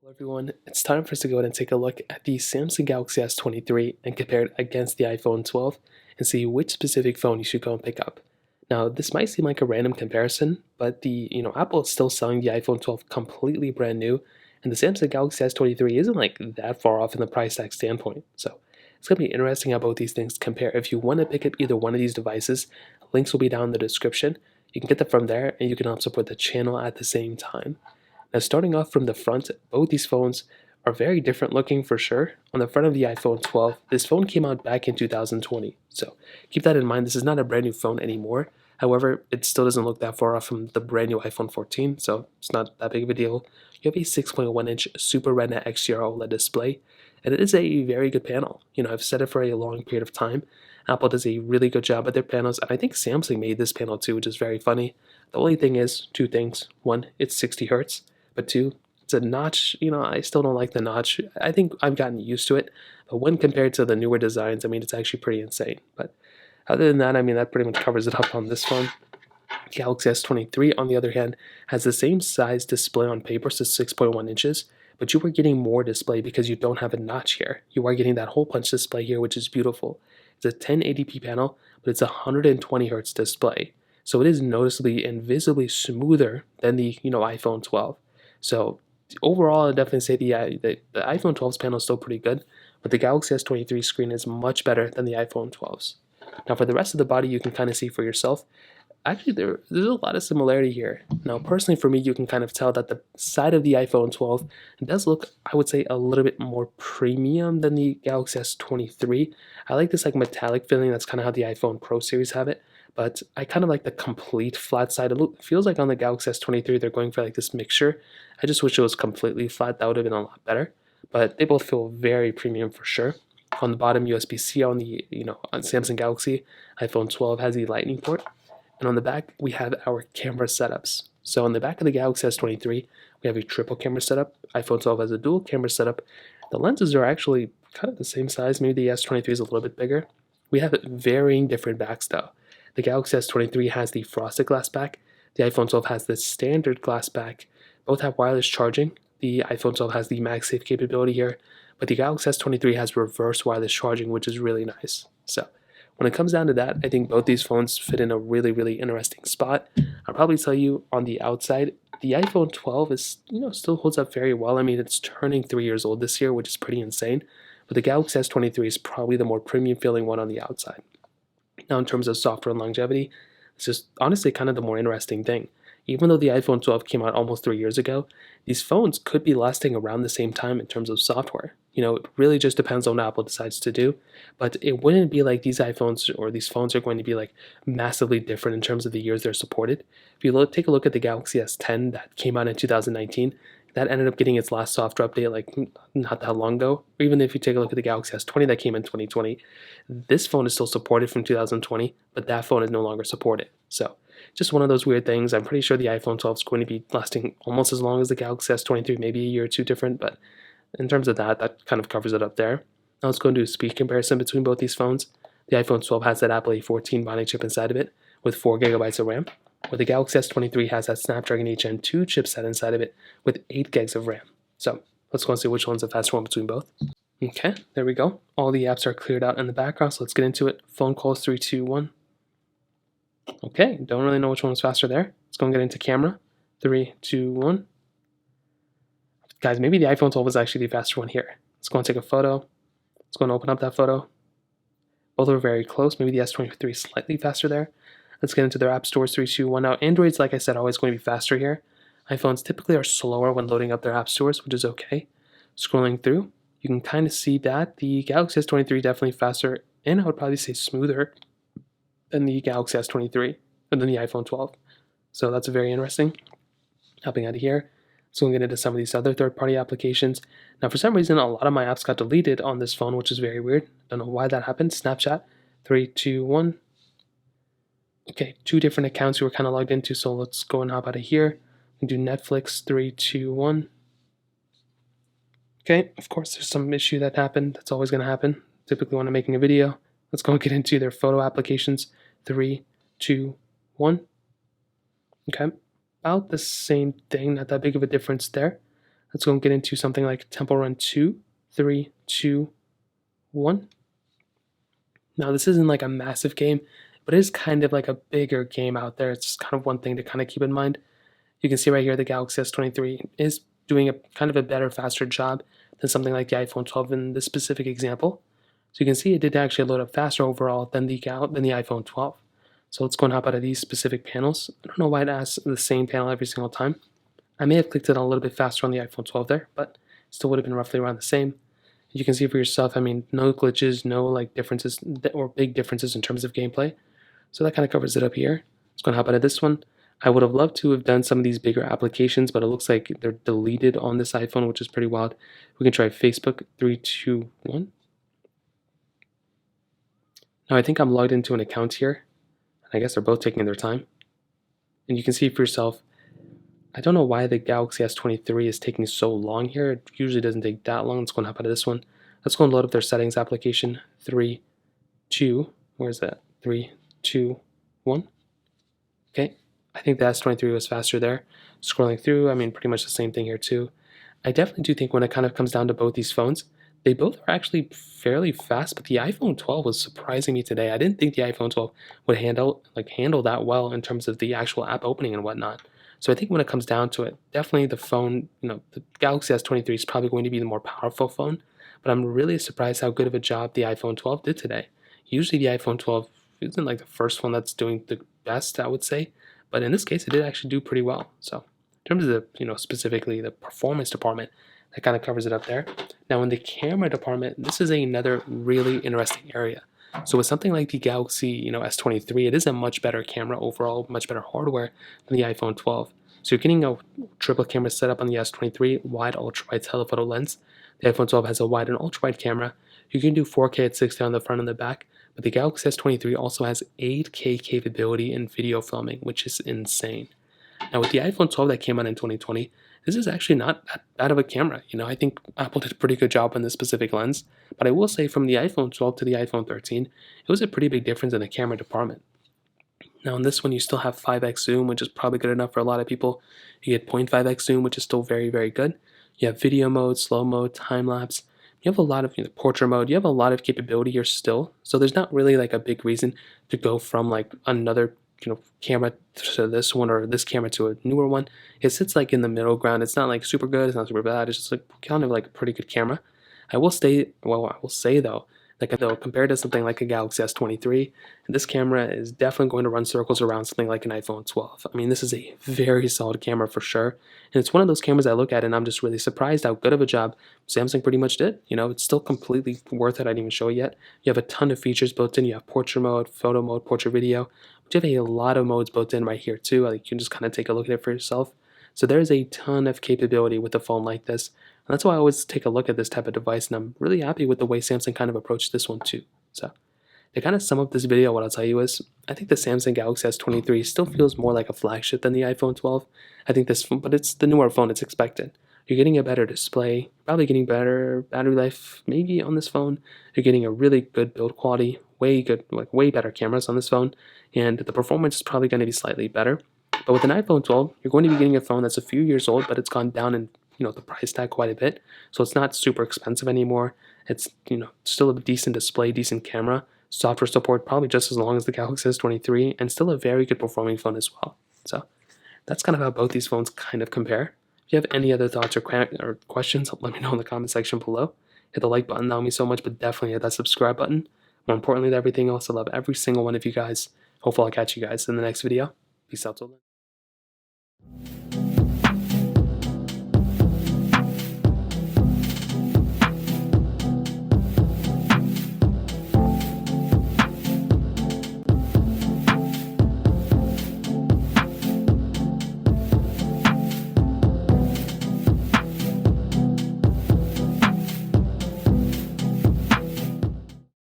Hello everyone, it's time for us to go ahead and take a look at the Samsung Galaxy S23 and compare it against the iPhone 12 and see which specific phone you should go and pick up. Now, this might seem like a random comparison, but Apple is still selling the iPhone 12 completely brand new, and the Samsung Galaxy S23 isn't like that far off in the price tag standpoint. So it's going to be interesting how both these things compare. If you want to pick up either one of these devices, links will be down in the description. You can get them from there, and you can help support the channel at the same time. Now, starting off from the front, both these phones are very different looking for sure. On the front of the iPhone 12, this phone came out back in 2020, so keep that in mind. This is not a brand new phone anymore. However, it still doesn't look that far off from the brand new iPhone 14, so it's not that big of a deal. You have a 6.1-inch Super Retina XDR OLED display, and it is a very good panel. I've said it for a long period of time. Apple does a really good job at their panels, and I think Samsung made this panel too, which is very funny. The only thing is two things. One, it's 60 hertz. But two, it's a notch. I still don't like the notch. I think I've gotten used to it. But when compared to the newer designs, it's actually pretty insane. But other than that, that pretty much covers it up on this phone. Galaxy S23, on the other hand, has the same size display on paper, so 6.1 inches, but you are getting more display because you don't have a notch here. You are getting that hole punch display here, which is beautiful. It's a 1080p panel, but it's a 120 hertz display. So it is noticeably and visibly smoother than the iPhone 12. So overall, I'd definitely say the iPhone 12's panel is still pretty good, but the Galaxy S23 screen is much better than the iPhone 12's. Now, for the rest of the body, you can kind of see for yourself. Actually, there's a lot of similarity here. Now, personally, for me, you can kind of tell that the side of the iPhone 12 does look, I would say, a little bit more premium than the Galaxy S23. I like this metallic feeling. That's kind of how the iPhone Pro series have it. But I kind of like the complete flat side. It feels like on the Galaxy S23 they're going for this mixture. I just wish it was completely flat. That would have been a lot better. But they both feel very premium for sure. On the bottom, USB-C on the on Samsung Galaxy. iPhone 12 has the Lightning port. And on the back, we have our camera setups. So on the back of the Galaxy S23, we have a triple camera setup. iPhone 12 has a dual camera setup. The lenses are actually kind of the same size. Maybe the S23 is a little bit bigger. We have varying different backs though. The Galaxy S23 has the frosted glass back. The iPhone 12 has the standard glass back. Both have wireless charging. The iPhone 12 has the MagSafe capability here, but the Galaxy S23 has reverse wireless charging, which is really nice. So when it comes down to that, I think both these phones fit in a really, really interesting spot. I'll probably tell you on the outside, the iPhone 12 is, still holds up very well. It's turning 3 years old this year, which is pretty insane. But the Galaxy S23 is probably the more premium feeling one on the outside. Now, in terms of software and longevity, it's just honestly kind of the more interesting thing. Even though the iPhone 12 came out almost 3 years ago, these phones could be lasting around the same time in terms of software. It really just depends on what Apple decides to do, but it wouldn't be like these iPhones or these phones are going to be massively different in terms of the years they're supported. If you take a look at the Galaxy S10 that came out in 2019, that ended up getting its last software update not that long ago. Or even if you take a look at the Galaxy S20 that came in 2020, this phone is still supported from 2020, but that phone is no longer supported. So just one of those weird things. I'm pretty sure the iPhone 12 is going to be lasting almost as long as the Galaxy S23, maybe a year or two different, but in terms of that kind of covers it up there. Now let's go and do a speed comparison between both these phones. The iPhone 12 has that Apple A14 Bionic chip inside of it with 4 GB of RAM, where the Galaxy S23 has that Snapdragon 8 Gen 2 chipset inside of it with 8 gigs of RAM. So let's go and see which one's the faster one between both. Okay, there we go. All the apps are cleared out in the background, so let's get into it. Phone calls 3, 2, 1. Okay, don't really know which one was faster there. Let's go and get into camera. 3, 2, 1. Guys, maybe the iPhone 12 was actually the faster one here. Let's go and take a photo. Let's go and open up that photo. Both are very close. Maybe the S23 is slightly faster there. Let's get into their app stores. 3, 2, 1. Now, Android's, like I said, always going to be faster here. iPhones typically are slower when loading up their app stores, which is okay. Scrolling through, you can kind of see that the Galaxy S23 definitely faster, and I would probably say smoother than the Galaxy S23, and than the iPhone 12. So that's very interesting. Hopping out of here, so we'll get into some of these other third-party applications. Now, for some reason, a lot of my apps got deleted on this phone, which is very weird. Don't know why that happened. Snapchat, 3, 2, 1. Okay, 2 different accounts you were kind of logged into, so let's go and hop out of here. We can do Netflix, 3, 2, 1. Okay, of course, there's some issue that happened. That's always going to happen. Typically when I'm making a video. Let's go and get into their photo applications. 3, 2, 1. Okay, about the same thing, not that big of a difference there. Let's go and get into something like Temple Run 2, 3, 2, 1. Now, this isn't like a massive game, but it is kind of like a bigger game out there. It's kind of one thing to kind of keep in mind. You can see right here the Galaxy S23 is doing a kind of a better, faster job than something like the iPhone 12 in this specific example. So you can see it did actually load up faster overall than the iPhone 12. So let's go and hop out of these specific panels. I don't know why it asks the same panel every single time. I may have clicked it a little bit faster on the iPhone 12 there, but still would have been roughly around the same. You can see for yourself, I mean, no glitches, no like differences or big differences in terms of gameplay. So that kind of covers it up here. Let's go and hop out of this one. I would have loved to have done some of these bigger applications, but it looks like they're deleted on this iPhone, which is pretty wild. We can try Facebook, 3, 2, 1. Now I think I'm logged into an account here. I guess they're both taking their time. And you can see for yourself, I don't know why the Galaxy S23 is taking so long here. It usually doesn't take that long. Let's go and hop out of this one. Let's go and load up their settings application. 3, 2, where's that? 3, 2, 1. Okay, I think the S23 was faster there. Scrolling through, I mean, pretty much the same thing here too. I definitely do think when it kind of comes down to both these phones, they both are actually fairly fast, but the iPhone 12 was surprising me today. I didn't think the iPhone 12 would handle that well in terms of the actual app opening and whatnot. So I think when it comes down to it, definitely the phone, the Galaxy S23 is probably going to be the more powerful phone, but I'm really surprised how good of a job the iPhone 12 did today. Usually the iPhone 12 isn't like the first one that's doing the best, I would say, but in this case, it did actually do pretty well. So in terms of the, specifically the performance department, that kind of covers it up there. Now in the camera department, this is another really interesting area. So with something like the Galaxy, S23, it is a much better camera overall, much better hardware than the iPhone 12. So you're getting a triple camera setup on the S23, wide ultra-wide telephoto lens. The iPhone 12 has a wide and ultra-wide camera. You can do 4K at 60 on the front and the back, but the Galaxy S23 also has 8K capability in video filming, which is insane. Now with the iPhone 12 that came out in 2020, this is actually not that bad of a camera. I think Apple did a pretty good job on this specific lens, but I will say from the iPhone 12 to the iPhone 13, it was a pretty big difference in the camera department. Now in this one, you still have 5x zoom, which is probably good enough for a lot of people. You get 0.5x zoom, which is still very, very good. You have video mode, slow mode, time lapse. You have a lot of portrait mode. You have a lot of capability here still. So there's not really like a big reason to go from like another camera to this one or this camera to a newer one. It sits like in the middle ground. It's not like super good. It's not super bad. It's just like kind of like a pretty good camera. I will say though, compared to something like a Galaxy S23, this camera is definitely going to run circles around something like an iPhone 12. I mean, this is a very solid camera for sure. And it's one of those cameras I look at and I'm just really surprised how good of a job Samsung pretty much did. It's still completely worth it. I didn't even show it yet. You have a ton of features built in. You have portrait mode, photo mode, portrait video. But you have a lot of modes built in right here too. Like you can just kind of take a look at it for yourself. So there's a ton of capability with a phone like this. And that's why I always take a look at this type of device, and I'm really happy with the way Samsung kind of approached this one too. So to kind of sum up this video, what I'll tell you is, I think the Samsung Galaxy S23 still feels more like a flagship than the iPhone 12. I think but it's the newer phone, it's expected. You're getting a better display, probably getting better battery life maybe on this phone. You're getting a really good build quality, way better cameras on this phone, and the performance is probably going to be slightly better. But with an iPhone 12, you're going to be getting a phone that's a few years old, but it's gone down in the price tag quite a bit. So it's not super expensive anymore. It's still a decent display, decent camera, software support probably just as long as the Galaxy S23, and still a very good performing phone as well. So that's kind of how both these phones kind of compare. If you have any other thoughts or questions, let me know in the comment section below. Hit the like button, that would mean so much, but definitely hit that subscribe button. More importantly than everything else, I love every single one of you guys. Hopefully I'll catch you guys in the next video. Peace out till then.